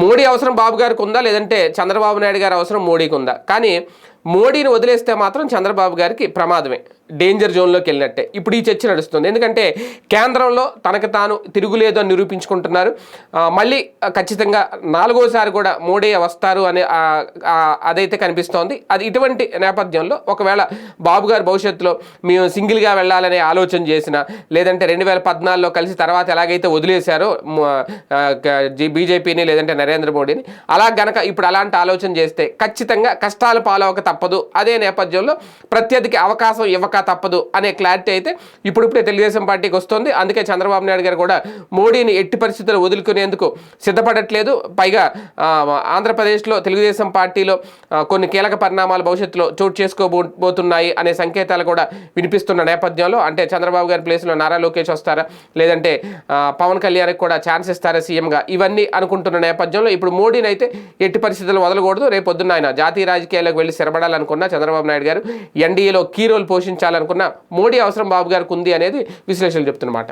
మోడీ అవసరం బాబు గారికి ఉందా, లేదంటే చంద్రబాబు నాయుడు గారి అవసరం మోడీకి ఉందా? కానీ మోడీని వదిలేస్తే మాత్రం చంద్రబాబు గారికి ప్రమాదమే, డేంజర్ జోన్లోకి వెళ్ళినట్టే ఇప్పుడు ఈ చర్చ నడుస్తుంది. ఎందుకంటే కేంద్రంలో తనకు తాను తిరుగులేదు అని నిరూపించుకుంటున్నారు. మళ్ళీ ఖచ్చితంగా నాలుగోసారి కూడా మోడీ వస్తారు అనే అదైతే కనిపిస్తోంది. అది ఇటువంటి నేపథ్యంలో ఒకవేళ బాబు గారు భవిష్యత్తులో మేము సింగిల్గా వెళ్ళాలనే ఆలోచన చేసినా, లేదంటే 2014లో కలిసి తర్వాత ఎలాగైతే వదిలేశారో బీజేపీని లేదంటే నరేంద్ర మోడీని, అలా గనక ఇప్పుడు అలాంటి ఆలోచన చేస్తే ఖచ్చితంగా కష్టాలు పాలవక తప్పదు. అదే నేపథ్యంలో ప్రత్యర్థికి అవకాశం ఇవ్వక తప్పదు అనే క్లారిటీ అయితే ఇప్పుడిప్పుడే తెలుగుదేశం పార్టీకి వస్తుంది. అందుకే చంద్రబాబు నాయుడు గారు కూడా మోడీని ఎట్టి పరిస్థితుల్లో వదులుకునేందుకు సిద్ధపడట్లేదు. పైగా ఆంధ్రప్రదేశ్లో తెలుగుదేశం పార్టీలో కొన్ని కీలక పరిణామాలు భవిష్యత్తులో చోటు చేసుకోబోతున్నాయి అనే సంకేతాలు కూడా వినిపిస్తున్న నేపథ్యంలో, అంటే చంద్రబాబు గారి ప్లేస్లో నారా లోకేష్ వస్తారా, లేదంటే పవన్ కళ్యాణ్కి కూడా ఛాన్స్ ఇస్తారా సీఎంగా, ఇవన్నీ అనుకుంటున్న నేపథ్యంలో ఇప్పుడు మోడీని అయితే ఎట్టి పరిస్థితుల్లో వదలకూడదు. రేపు పొద్దున్న ఆయన జాతీయ రాజకీయాల్లోకి వెళ్ళి స్థిరపడాలనుకున్న చంద్రబాబు నాయుడు గారు, ఎన్డీఏలో కీ రోల్ పోషించాలనుకున్న మోడీ అవసరం బాబు గారికి ఉంది అనేది విశ్లేషకులు చెప్తున్నమాట.